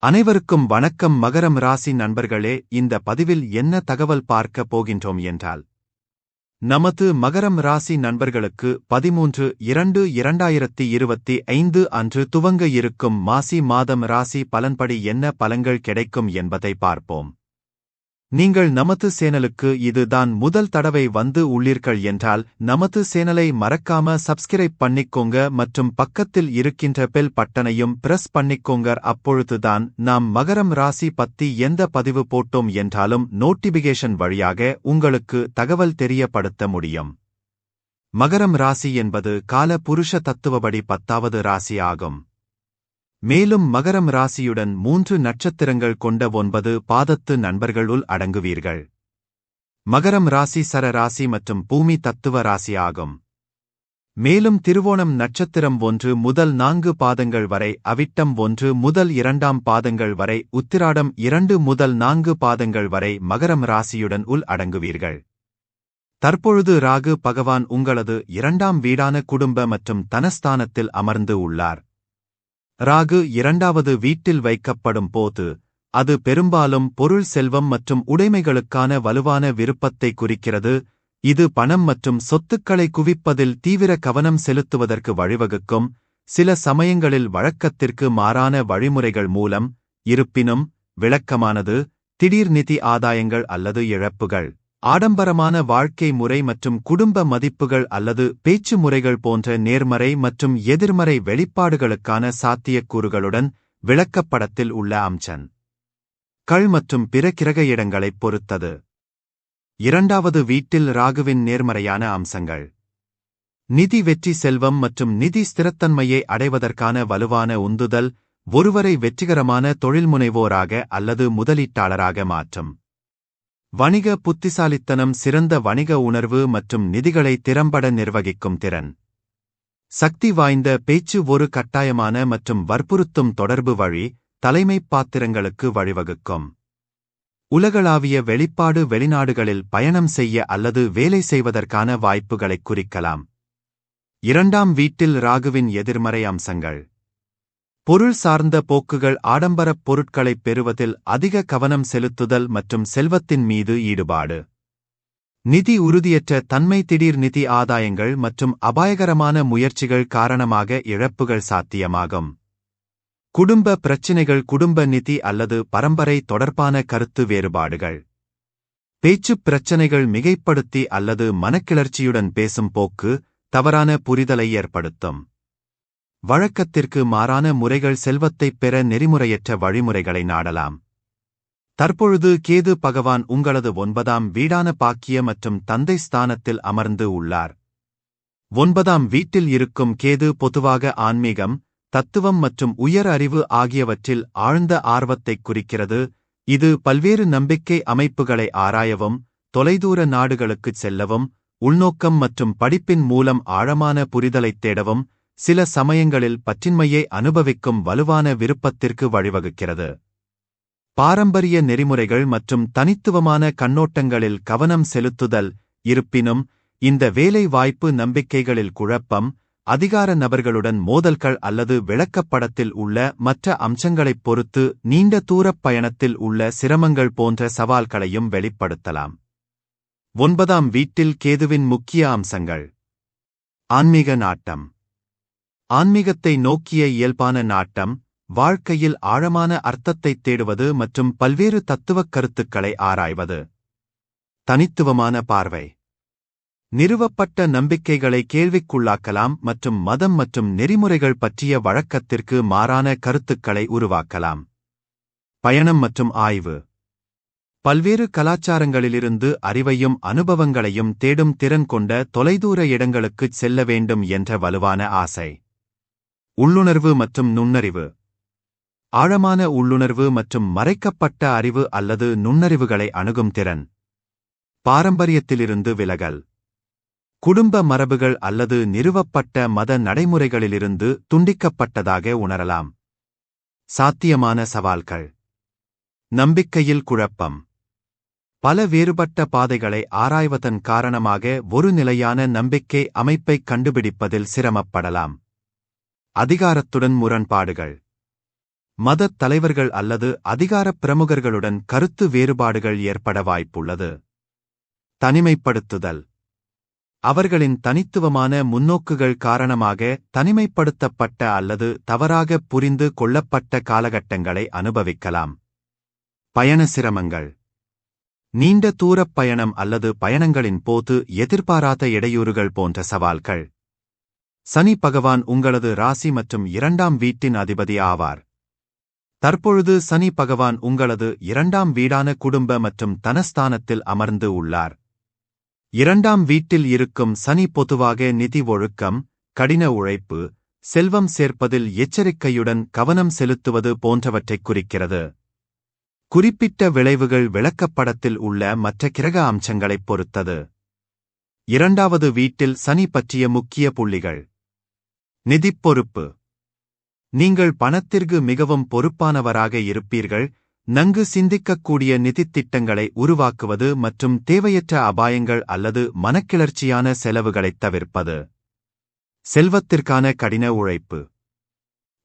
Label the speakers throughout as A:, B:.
A: அனைவருக்கும் வணக்கம். மகரம் ராசி நண்பர்களே, இந்த பதிவில் என்ன தகவல் பார்க்க போகின்றோம் என்றால், நமது மகரம் ராசி நண்பர்களுக்கு 13/2/2025 அன்று துவங்க இருக்கும் மாசி மாதம் ராசி பலன்படி என்ன பலன்கள் கிடைக்கும் என்பதை பார்ப்போம். நீங்கள் நமது சேனலுக்கு இதுதான் முதல் தடவை வந்து உள்ளீர்கள் என்றால் நமது சேனலை மறக்காம சப்ஸ்கிரைப் பண்ணிக்கோங்க மற்றும் பக்கத்தில் இருக்கின்ற பெல் பட்டனையும் பிரஸ் பண்ணிக்கோங்க. அப்பொழுதுதான் நாம் மகரம் ராசி பத்தி எந்த பதிவு போட்டோம் என்றாலும் நோட்டிபிகேஷன் வழியாக உங்களுக்கு தகவல் தெரியப்படுத்த முடியும். மகரம் ராசி என்பது கால புருஷ தத்துவப்படி 10வது ராசி ஆகும். மேலும் மகரம் ராசியுடன் 3 நட்சத்திரங்கள் கொண்ட 9 பாதத்து நண்பர்களுள் அடங்குவீர்கள். மகரம் ராசி சர ராசி மற்றும் பூமி தத்துவ ராசி ஆகும். மேலும் திருவோணம் நட்சத்திரம் 1 முதல் 4 பாதங்கள் வரை, அவிட்டம் 1 முதல் 2ஆம் பாதங்கள் வரை, உத்திராடம் 2 முதல் 4 பாதங்கள் வரை மகரம் ராசியுடன் உள் அடங்குவீர்கள். தற்பொழுது ராகு பகவான் உங்களது 2ஆம் வீடான குடும்ப மற்றும் தனஸ்தானத்தில் அமர்ந்து உள்ளார். ராகு 2வது வீட்டில் வைக்கப்படும் போது அது பெரும்பாலும் பொருள், செல்வம் மற்றும் உடைமைகளுக்கான வலுவான விருப்பத்தை குறிக்கிறது. இது பணம் மற்றும் சொத்துக்களை குவிப்பதில் தீவிர கவனம் செலுத்துவதற்கு வழிவகுக்கும். சில சமயங்களில் வழக்கத்திற்கு மாறான வழிமுறைகள் மூலம், இருப்பினும் விளக்கமானது, திடீர் நிதி ஆதாயங்கள் அல்லது இழப்புகள், ஆடம்பரமான வாழ்க்கை முறை மற்றும் குடும்ப மதிப்புகள் அல்லது பேச்சு முறைகள் போன்ற நேர்மறை மற்றும் எதிர்மறை வெளிப்பாடுகளுக்கான சாத்தியக்கூறுகளுடன் விளக்கப்படத்தில் உள்ள அம்சங்கள் மற்றும் பிற கிரக இடங்களைப் பொறுத்தது. 2வது வீட்டில் ராகுவின் நேர்மறையான அம்சங்கள் நிதி வெற்றி, செல்வம் மற்றும் நிதி ஸ்திரத்தன்மையை அடைவதற்கான வலுவான உந்துதல், ஒருவரை வெற்றிகரமான தொழில்முனைவோராக அல்லது முதலீட்டாளராக மாற்றும். வணிக புத்திசாலித்தனம், சிறந்த வணிக உணர்வு மற்றும் நிதிகளை திறம்பட நிர்வகிக்கும் திறன். சக்தி வாய்ந்த பேச்சு, ஒரு கட்டாயமான மற்றும் வற்புறுத்தும் தொடர்பு வழி தலைமைப் பாத்திரங்களுக்கு வழிவகுக்கும். உலகளாவிய வெளிப்பாடு, வெளிநாடுகளில் பயணம் செய்ய அல்லது வேலை செய்வதற்கான வாய்ப்புகளைக் குறிக்கலாம். 2ஆம் வீட்டில் ராகுவின் எதிர்மறை அம்சங்கள் பொருள் சார்ந்த போக்குகள், ஆடம்பரப் பொருட்களைப் பெறுவதில் அதிக கவனம் செலுத்துதல் மற்றும் செல்வத்தின் மீது ஈடுபாடு. நிதி உறுதியற்ற தன்மை, திடீர் நிதி ஆதாயங்கள் மற்றும் அபாயகரமான முயற்சிகள் காரணமாக இழப்புகள் சாத்தியமாகும். குடும்ப பிரச்சினைகள், குடும்ப நிதி அல்லது பரம்பரை தொடர்பான கருத்து வேறுபாடுகள். பேச்சுப் பிரச்சினைகள், மிகைப்படுத்தி அல்லது மனக்கிளர்ச்சியுடன் பேசும் போக்கு தவறான புரிதலை ஏற்படுத்தும். வழக்கத்திற்கு மாறான முறைகள், செல்வத்தைப் பெற நெறிமுறையற்ற வழிமுறைகளை நாடலாம். தற்பொழுது கேது பகவான் உங்களது 9ஆம் வீடான பாக்கிய மற்றும் தந்தை ஸ்தானத்தில் அமர்ந்து உள்ளார். 9ஆம் வீட்டில் இருக்கும் கேது பொதுவாக ஆன்மீகம், தத்துவம் மற்றும் உயர் அறிவு ஆகியவற்றில் ஆழ்ந்த ஆர்வத்தைக் குறிக்கிறது. இது பல்வேறு நம்பிக்கை அமைப்புகளை ஆராயவும், தொலைதூர நாடுகளுக்குச் செல்லவும், உள்நோக்கம் மற்றும் படிப்பின் மூலம் ஆழமான புரிதலைத் தேடவும், சில சமயங்களில் பற்றின்மையை அனுபவிக்கும் வலுவான விருப்பத்திற்கு வழிவகுக்கிறது. பாரம்பரிய நெறிமுறைகள் மற்றும் தனித்துவமான கண்ணோட்டங்களில் கவனம் செலுத்துதல். இருப்பினும் இந்த வேலை வாய்ப்பு நம்பிக்கைகளில் குழப்பம், அதிகார நபர்களுடன் மோதல்கள் அல்லது விளக்கப்படத்தில் உள்ள மற்ற அம்சங்களைப் பொறுத்து நீண்ட தூரப் பயணத்தில் உள்ள சிரமங்கள் போன்ற சவால்களையும் வெளிப்படுத்தலாம். 9ஆம் வீட்டில் கேதுவின் முக்கிய அம்சங்கள். ஆன்மீக நாட்டம். ஆன்மீகத்தை நோக்கிய இயல்பான நாட்டம், வாழ்க்கையில் ஆழமான அர்த்தத்தைத் தேடுவது மற்றும் பல்வேறு தத்துவக் கருத்துக்களை ஆராய்வது. தனித்துவமான பார்வை. நிறுவப்பட்ட நம்பிக்கைகளை கேள்விக்குள்ளாக்கலாம் மற்றும் மதம் மற்றும் நெறிமுறைகள் பற்றிய வழக்கத்திற்கு மாறான கருத்துக்களை உருவாக்கலாம். பயணம் மற்றும் ஆய்வு. பல்வேறு கலாச்சாரங்களிலிருந்து அறிவையும் அனுபவங்களையும் தேடும் திறன் கொண்ட தொலைதூர இடங்களுக்குச் செல்ல வேண்டும் என்ற வலுவான ஆசை. உள்ளுணர்வு மற்றும் நுண்ணறிவு. ஆழமான உள்ளுணர்வு மற்றும் மறைக்கப்பட்ட அறிவு அல்லது நுண்ணறிவுகளை அணுகும் திறன். பாரம்பரியத்திலிருந்து விலகல். குடும்ப மரபுகள் அல்லது நிறுவப்பட்ட மத நடைமுறைகளிலிருந்து துண்டிக்கப்பட்டதாக உணரலாம். சாத்தியமான சவால்கள். நம்பிக்கையில் குழப்பம். பல வேறுபட்ட பாதைகளை ஆராய்வதன் காரணமாக ஒரு நிலையான நம்பிக்கை அமைப்பைக் கண்டுபிடிப்பதில் சிரமப்படலாம். அதிகாரத்துடன் முரண்பாடுகள். மதத் தலைவர்கள் அல்லது அதிகாரப் பிரமுகர்களுடன் கருத்து வேறுபாடுகள் ஏற்பட வாய்ப்புள்ளது. தனிமைப்படுத்துதல். அவர்களின் தனித்துவமான முன்னோக்குகள் காரணமாக தனிமைப்படுத்தப்பட்ட அல்லது தவறாகப் புரிந்து கொள்ளப்பட்ட காலகட்டங்களை அனுபவிக்கலாம். பயண சிரமங்கள். நீண்ட தூரப் பயணம் அல்லது பயணங்களின் போது எதிர்பாராத இடையூறுகள் போன்ற சவால்கள். சனி பகவான் உங்களது ராசி மற்றும் 2ஆம் வீட்டின் அதிபதி ஆவார். தற்பொழுது சனி பகவான் உங்களது 2ஆம் வீடான குடும்ப மற்றும் தனஸ்தானத்தில் அமர்ந்து உள்ளார். 2ஆம் வீட்டில் இருக்கும் சனி பொதுவாக நிதி ஒழுக்கம், கடின உழைப்பு, செல்வம் சேர்ப்பதில் எச்சரிக்கையுடன் கவனம் செலுத்துவது போன்றவற்றைக் குறிக்கிறது. குறிப்பிட்ட விளைவுகள் விளக்கப்படத்தில் உள்ள மற்ற கிரக அம்சங்களைப் பொறுத்தது. 2வது வீட்டில் சனி பற்றிய முக்கிய புள்ளிகள். நிதிப் பொறுப்பு. நீங்கள் பணத்திற்கு மிகவும் பொறுப்பானவராக இருப்பீர்கள். நன்கு சிந்திக்கக்கூடிய நிதித் திட்டங்களை உருவாக்குவது மற்றும் தேவையற்ற அபாயங்கள் அல்லது மனக்கிளர்ச்சியான செலவுகளைத் தவிர்ப்பது. செல்வத்திற்கான கடின உழைப்பு.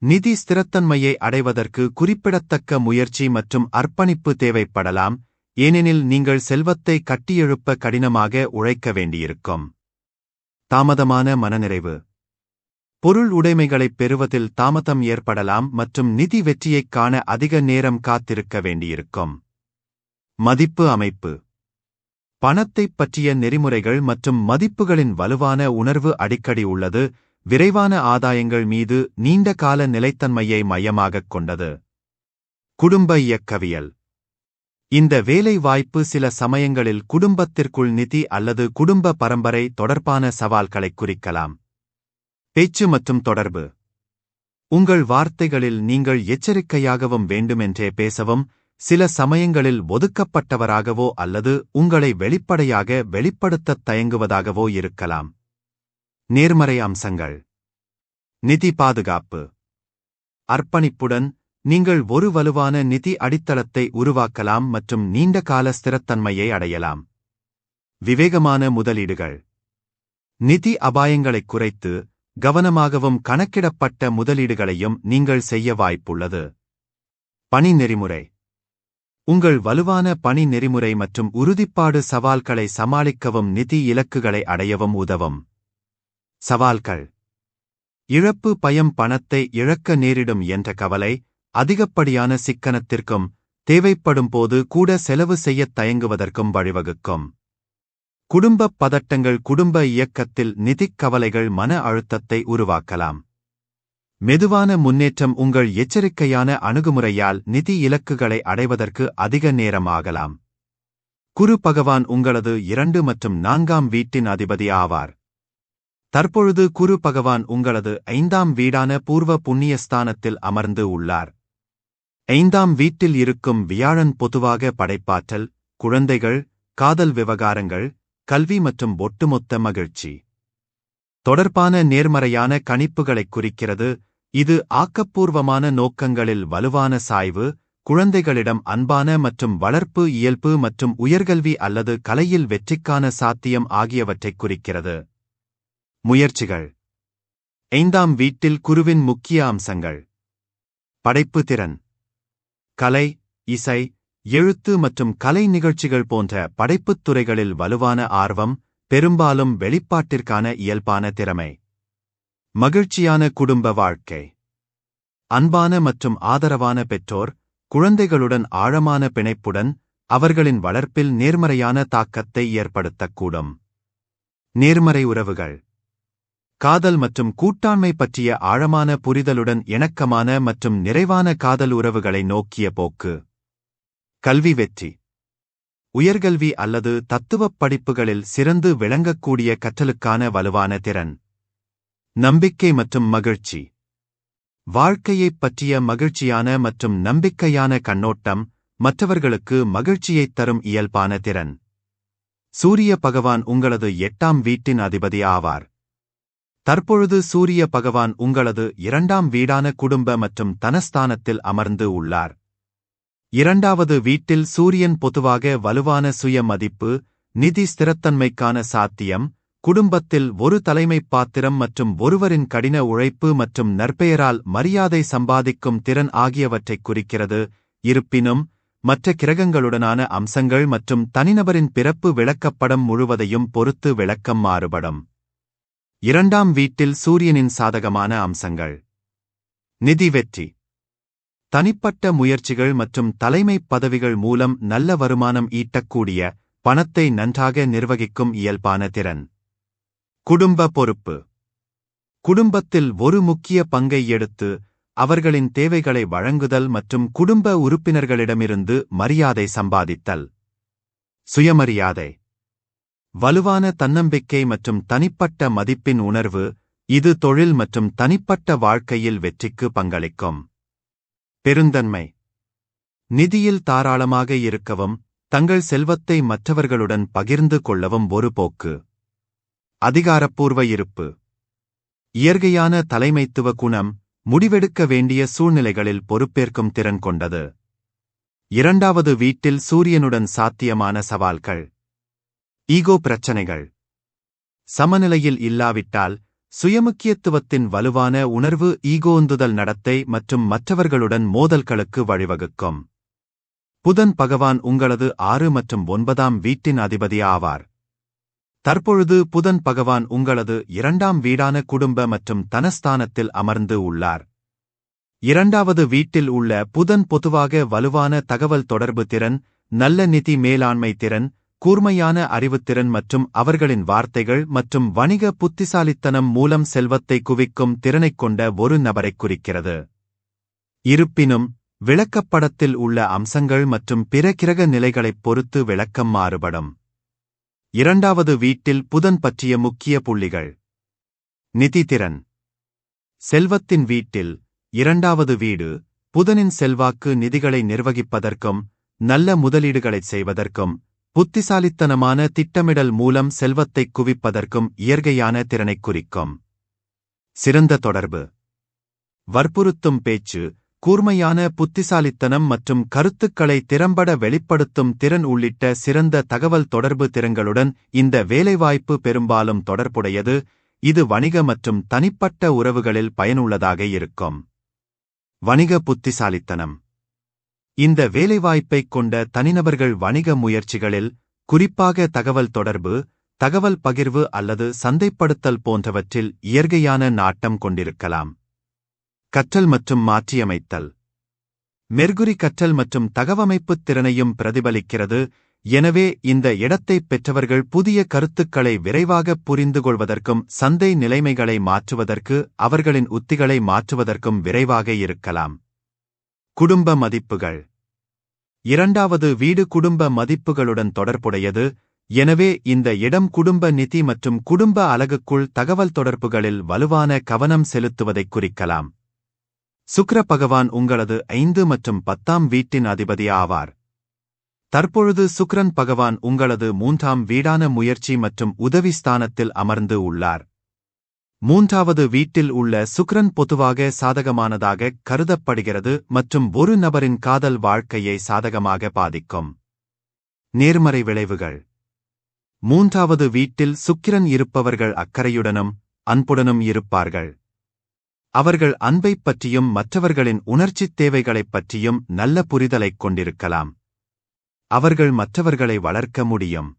A: நிதி ஸ்திரத்தன்மையை அடைவதற்கு குறிப்பிடத்தக்க முயற்சி மற்றும் அர்ப்பணிப்பு தேவைப்படலாம், ஏனெனில் நீங்கள் செல்வத்தை கட்டியெழுப்ப கடினமாக உழைக்க வேண்டியிருக்கும். தாமதமான மனநிறைவு. பொருள் உடைமைகளைப் பெறுவதில் தாமதம் ஏற்படலாம் மற்றும் நிதி வெற்றியைக் காண அதிக நேரம் காத்திருக்க வேண்டியிருக்கும். மதிப்பு அமைப்பு. பணத்தைப் பற்றிய நெறிமுறைகள் மற்றும் மதிப்புகளின் வலுவான உணர்வு அடிக்கடி உள்ளது. விரைவான ஆதாயங்கள் மீது நீண்ட கால நிலைத்தன்மையை மையமாகக் கொண்டது. குடும்ப இயக்கவியல். இந்த வேலை வாய்ப்பு சில சமயங்களில் குடும்பத்திற்குள் நிதி அல்லது குடும்ப பரம்பரை தொடர்பான சவால்களைக் குறிக்கலாம். பேச்சு மற்றும் தொடர்பு. உங்கள் வார்த்தைகளில் நீங்கள் எச்சரிக்கையாகவும் வேண்டுமென்றே பேசவும், சில சமயங்களில் ஒதுக்கப்பட்டவராகவோ அல்லது உங்களை வெளிப்படையாக வெளிப்படுத்தத் தயங்குவதாகவோ இருக்கலாம். நேர்மறை அம்சங்கள். நிதி பாதுகாப்பு. அர்ப்பணிப்புடன் நீங்கள் ஒரு வலுவான நிதி அடித்தளத்தை உருவாக்கலாம் மற்றும் நீண்டகால ஸ்திரத்தன்மையை அடையலாம். விவேகமான முதலீடுகள். நிதி அபாயங்களைக் குறைத்து கவனமாகவும் கணக்கிடப்பட்ட முதலீடுகளையும் நீங்கள் செய்ய வாய்ப்புள்ளது. பணி நெறிமுறை. உங்கள் வலுவான பணி நெறிமுறை மற்றும் உறுதிப்பாடு சவால்களை சமாளிக்கவும் நிதி இலக்குகளை அடையவும் உதவும். சவால்கள். இழப்பு பயம். பணத்தை இழக்க நேரிடும் என்ற கவலை, அதிகப்படியான சிக்கனத்திற்கும் தேவைப்படும் போது கூட செலவு செய்யத் தயங்குவதற்கும் வழிவகுக்கும். குடும்பப் பதட்டங்கள். குடும்ப இயக்கத்தில் நிதிக் கவலைகள் மன அழுத்தத்தை உருவாக்கலாம். மெதுவான முன்னேற்றம். உங்கள் எச்சரிக்கையான அணுகுமுறையால் நிதி இலக்குகளை அடைவதற்கு அதிக நேரம் ஆகலாம். குரு பகவான் உங்களது 2 மற்றும் 4ஆம் வீட்டின் அதிபதி ஆவார். தற்பொழுது குரு பகவான் உங்களது 5ஆம் வீடான பூர்வ புண்ணியஸ்தானத்தில் அமர்ந்து உள்ளார். 5ஆம் வீட்டில் இருக்கும் வியாழன் பொதுவாக படைப்பாற்றல், குழந்தைகள், காதல் விவகாரங்கள், கல்வி மற்றும் ஒட்டுமொத்த மகிழ்ச்சி தொடர்பான நேர்மறையான கணிப்புகளைக் குறிக்கிறது. இது ஆக்கப்பூர்வமான நோக்கங்களில் வலுவான சாய்வு, குழந்தைகளிடம் அன்பான மற்றும் வளர்ப்பு இயல்பு மற்றும் உயர்கல்வி அல்லது கலையில் வெற்றிக்கான சாத்தியம் ஆகியவற்றைக் குறிக்கிறது. முயற்சிகள். 5ஆம் வீட்டில் குருவின் முக்கிய அம்சங்கள். படைப்பு திறன். கலை, இசை, எழுத்து மற்றும் கலை நிகழ்ச்சிகள் போன்ற படைப்புத் துறைகளில் வலுவான ஆர்வம், பெரும்பாலும் வெளிப்பாட்டிற்கான இயல்பான திறமை. மகிழ்ச்சியான குடும்ப வாழ்க்கை. அன்பான மற்றும் ஆதரவான பெற்றோர், குழந்தைகளுடன் ஆழமான பிணைப்புடன் அவர்களின் வளர்ப்பில் நேர்மறையான தாக்கத்தை ஏற்படுத்தக்கூடும். நேர்மறை உறவுகள். காதல் மற்றும் கூட்டாண்மை பற்றிய ஆழமான புரிதலுடன் இணக்கமான மற்றும் நிறைவான காதல் உறவுகளை நோக்கிய போக்கு. கல்வி வெற்றி. உயர்கல்வி அல்லது தத்துவப் படிப்புகளில் சிறந்து விளங்கக்கூடிய கற்றலுக்கான வலுவான திறன். நம்பிக்கை மற்றும் மகிழ்ச்சி. வாழ்க்கையைப் பற்றிய மகிழ்ச்சியான மற்றும் நம்பிக்கையான கண்ணோட்டம், மற்றவர்களுக்கு மகிழ்ச்சியைத் தரும் இயல்பான திறன். சூரிய பகவான் உங்களது 8ஆம் வீட்டின் அதிபதி ஆவார். தற்பொழுது சூரிய பகவான் உங்களது 2ஆம் வீடான குடும்ப மற்றும் தனஸ்தானத்தில் அமர்ந்து உள்ளார். 2வது வீட்டில் சூரியன் பொதுவாக வலுவான சுய மதிப்பு, நிதி ஸ்திரத்தன்மைக்கான சாத்தியம், குடும்பத்தில் ஒரு தலைமைப் பாத்திரம் மற்றும் ஒருவரின் கடின உழைப்பு மற்றும் நற்பெயரால் மரியாதை சம்பாதிக்கும் திறன் ஆகியவற்றைக் குறிக்கிறது. இருப்பினும், மற்ற கிரகங்களுடனான அம்சங்கள் மற்றும் தனிநபரின் பிறப்பு விளக்கப்படம் முழுவதையும் பொறுத்து விளக்கம் மாறுபடும். 2ஆம் வீட்டில் சூரியனின் சாதகமான அம்சங்கள். நிதி வெற்றி. தனிப்பட்ட முயற்சிகள் மற்றும் தலைமைப் பதவிகள் மூலம் நல்ல வருமானம் ஈட்டக்கூடிய, பணத்தை நன்றாக நிர்வகிக்கும் இயல்பான திறன். குடும்ப பொறுப்பு. குடும்பத்தில் ஒரு முக்கிய பங்கை எடுத்து, அவர்களின் தேவைகளை வழங்குதல் மற்றும் குடும்ப உறுப்பினர்களிடமிருந்து மரியாதை சம்பாதித்தல். சுயமரியாதை. வலுவான தன்னம்பிக்கை மற்றும் தனிப்பட்ட மதிப்பின் உணர்வு, இது தொழில் மற்றும் தனிப்பட்ட வாழ்க்கையில் வெற்றிக்கு பங்களிக்கும். பெருந்தன்மை. நிதியில் தாராளமாக இருக்கவும், தங்கள் செல்வத்தை மற்றவர்களுடன் பகிர்ந்து கொள்ளவும் ஒரு போக்கு. அதிகாரப்பூர்வ இருப்பு. இயற்கையான தலைமைத்துவ குணம், முடிவெடுக்க வேண்டிய சூழ்நிலைகளில் பொறுப்பேற்கும் திறன் கொண்டது. 2வது வீட்டில் சூரியனுடன் சாத்தியமான சவால்கள். ஈகோ பிரச்சனைகள். சமநிலையில் இல்லாவிட்டால், சுயமுக்கியத்துவத்தின் வலுவான உணர்வு ஈகோந்துதல் நடத்தை மற்றும் மற்றவர்களுடன் மோதல்களுக்கு வழிவகுக்கும். புதன் பகவான் உங்களது 6 மற்றும் 9ஆம் வீட்டின் அதிபதி ஆவார். தற்பொழுது புதன் பகவான் உங்களது 2ஆம் வீடான குடும்ப மற்றும் தனஸ்தானத்தில் அமர்ந்து உள்ளார். 2வது வீட்டில் உள்ள புதன் பொதுவாக வலுவான தகவல் தொடர்பு திறன், நல்ல நிதி மேலாண்மை திறன், கூர்மையான அறிவுத்திறன் மற்றும் அவர்களின் வார்த்தைகள் மற்றும் வணிக புத்திசாலித்தனம் மூலம் செல்வத்தை குவிக்கும் திறனைக் கொண்ட ஒரு நபரைக் குறிக்கிறது. இருப்பினும், விளக்கப்படத்தில் உள்ள அம்சங்கள் மற்றும் பிற கிரக நிலைகளைப் பொறுத்து விளக்கம் மாறுபடும். 2வது வீட்டில் புதன் பற்றிய முக்கிய புள்ளிகள். நிதித்திறன். செல்வத்தின் வீட்டில் 2வது வீடு, புதனின் செல்வாக்கு நிதிகளை நிர்வகிப்பதற்கும், நல்ல முதலீடுகளைச் செய்வதற்கும், புத்திசாலித்தனமான திட்டமிடல் மூலம் செல்வத்தைக் குவிப்பதற்கும் இயற்கையான திறனைக் குறிக்கும். சிறந்த தொடர்பு. வற்புறுத்தும் பேச்சு, கூர்மையான புத்திசாலித்தனம் மற்றும் கருத்துக்களை திறம்பட வெளிப்படுத்தும் திறன் உள்ளிட்ட சிறந்த தகவல் தொடர்பு திறன்களுடன் இந்த வேலைவாய்ப்பு பெரும்பாலும் தொடர்புடையது, இது வணிக மற்றும் தனிப்பட்ட உறவுகளில் பயனுள்ளதாக இருக்கும். வணிக புத்திசாலித்தனம். இந்த வேலைவாய்ப்பைக் கொண்ட தனிநபர்கள் வணிக முயற்சிகளில், குறிப்பாக தகவல் தொடர்பு, தகவல் பகிர்வு அல்லது சந்தைப்படுத்தல் போன்றவற்றில் இயற்கையான நாட்டம் கொண்டிருக்கலாம். கற்றல் மற்றும் மாற்றியமைத்தல். மெர்குரி கற்றல் மற்றும் தகவமைப்புத் திறனையும் பிரதிபலிக்கிறது, எனவே இந்த இடத்தைப் பெற்றவர்கள் புதிய கருத்துக்களை விரைவாகப் புரிந்துகொள்வதற்கும் சந்தை நிலைமைகளை மாற்றுவதற்கு அவர்களின் உத்திகளை மாற்றுவதற்கும் விரைவாக இருக்கலாம். குடும்ப மதிப்புகள். 2வது வீடு குடும்ப மதிப்புகளுடன் தொடர்புடையது, எனவே இந்த இடம் குடும்ப நிதி மற்றும் குடும்ப அலகுக்குள் தகவல் தொடர்புகளில் வலுவான கவனம் செலுத்துவதைக் குறிக்கலாம். சுக்கிர பகவான் உங்களது 5 மற்றும் 10ஆம் வீட்டின் அதிபதி ஆவார். தற்பொழுது சுக்கிரன் பகவான் உங்களது 3ஆம் வீடான முயற்சி மற்றும் உதவி ஸ்தானத்தில் அமர்ந்து உள்ளார். 3வது வீட்டில் உள்ள சுக்கிரன் பொதுவாக சாதகமானதாக கருதப்படுகிறது மற்றும் ஒரு நபரின் காதல் வாழ்க்கையை சாதகமாக பாதிக்கும். நேர்மறை விளைவுகள். 3வது வீட்டில் சுக்கிரன் இருப்பவர்கள் அக்கறையுடனும் அன்புடனும் இருப்பார்கள். அவர்கள் அன்பைப் பற்றியும் மற்றவர்களின் உணர்ச்சித் தேவைகளைப் பற்றியும் நல்ல புரிதலைக் கொண்டிருக்கலாம். அவர்கள் மற்றவர்களை வளர்க்க முடியும்.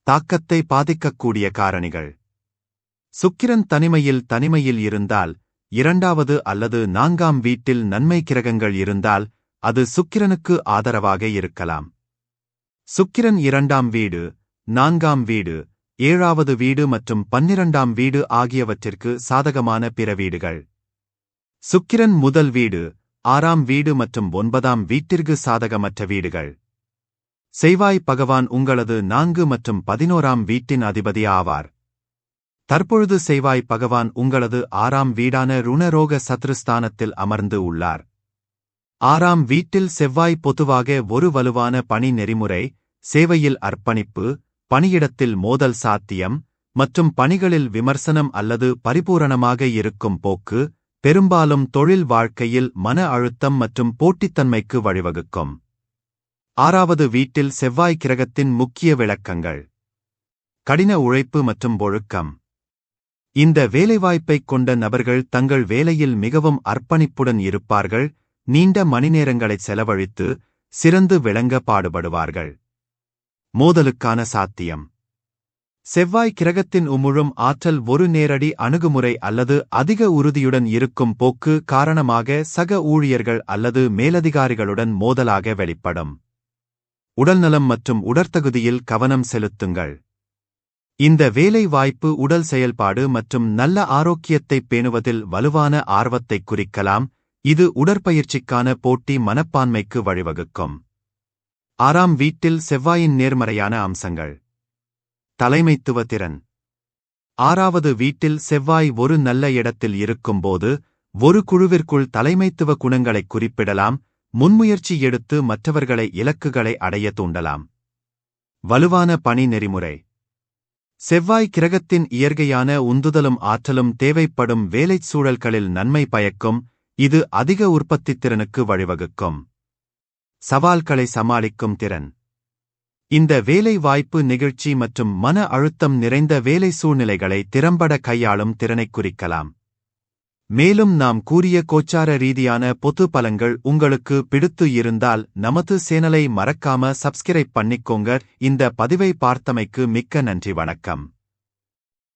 A: தாக்கத்தை பாதிக்கக்கூடிய காரணிகள். சுக்கிரன் தனிமையில் இருந்தால், 2வது அல்லது 4ஆம் வீட்டில் நன்மை கிரகங்கள் இருந்தால், அது சுக்கிரனுக்கு ஆதரவாக இருக்கலாம். சுக்கிரன் 2ஆம் வீடு, 4ஆம் வீடு, 7வது வீடு மற்றும் 12ஆம் வீடு ஆகியவற்றிற்கு சாதகமான பிற வீடுகள். சுக்கிரன் முதல் வீடு, 6ஆம் வீடு மற்றும் 9ஆம் வீட்டிற்கு சாதகமற்ற வீடுகள். செவ்வாய் பகவான் உங்களது 4 மற்றும் 11ஆம் வீட்டின் அதிபதி ஆவார். தற்பொழுது செவ்வாய் பகவான் உங்களது 6ஆம் வீடான ருணரோக சத்ருஸ்தானத்தில் அமர்ந்து உள்ளார். 6ஆம் வீட்டில் செவ்வாய் பொதுவாக ஒரு வலுவான பணி நெறிமுறை, சேவையில் அர்ப்பணிப்பு, பணியிடத்தில் மோதல் சாத்தியம் மற்றும் பணிகளில் விமர்சனம் அல்லது பரிபூரணமாக இருக்கும் போக்கு, பெரும்பாலும் தொழில் வாழ்க்கையில் மன அழுத்தம் மற்றும் போட்டித்தன்மைக்கு வழிவகுக்கும். 6வது வீட்டில் செவ்வாய் கிரகத்தின் முக்கிய விளக்கங்கள். கடின உழைப்பு மற்றும் ஒழுக்கம். இந்த வேலைவாய்ப்பைக் கொண்ட நபர்கள் தங்கள் வேலையில் மிகவும் அர்ப்பணிப்புடன் இருப்பார்கள், நீண்ட மணிநேரங்களைச் செலவழித்து சிறந்து விளங்க பாடுபடுவார்கள். மோதலுக்கான சாத்தியம். செவ்வாய் கிரகத்தின் உமிழும் ஆற்றல் ஒரு நேரடி அணுகுமுறை அல்லது அதிக உறுதியுடன் இருக்கும் போக்கு காரணமாக சக ஊழியர்கள் அல்லது மேலதிகாரிகளுடன் மோதலாக வெளிப்படும். உடல்நலம் மற்றும் உடற்தகுதியில் கவனம் செலுத்துங்கள். இந்த வேலை வாய்ப்பு உடல் செயல்பாடு மற்றும் நல்ல ஆரோக்கியத்தைப் பேணுவதில் வலுவான ஆர்வத்தைக் குறிக்கலாம், இது உடற்பயிற்சிக்கான போட்டி மனப்பான்மைக்கு வழிவகுக்கும். 6ஆம் வீட்டில் செவ்வாயின் நேர்மறையான அம்சங்கள். தலைமைத்துவ திறன். 6வது வீட்டில் செவ்வாய் ஒரு நல்ல இடத்தில் இருக்கும்போது ஒரு குழுவிற்குள் தலைமைத்துவ குணங்களைக் குறிப்பிடலாம், முன்முயற்சி எடுத்து மற்றவர்களை இலக்குகளை அடைய தூண்டலாம். வலுவான பணி நெறிமுறை. செவ்வாய் கிரகத்தின் இயற்கையான உந்துதலும் ஆற்றலும் தேவைப்படும் வேலைச் சூழல்களில் நன்மை பயக்கும், இது அதிக உற்பத்தித்திறனுக்கு வழிவகுக்கும். சவால்களை சமாளிக்கும் திறன். இந்த வேலை வாய்ப்பு நெகிழ்ச்சி மற்றும் மன அழுத்தம் நிறைந்த வேலை சூழ்நிலைகளை திறம்பட கையாளும் திறனைக் குறிக்கலாம். மேலும் நாம் கூறிய கோச்சார ரீதியான பொது பலன்கள் உங்களுக்கு பிடித்து இருந்தால் நமது சேனலை மறக்காம சப்ஸ்கிரைப் பண்ணிக்கோங்க. இந்த பதிவை பார்த்தமைக்கு மிக்க நன்றி. வணக்கம்.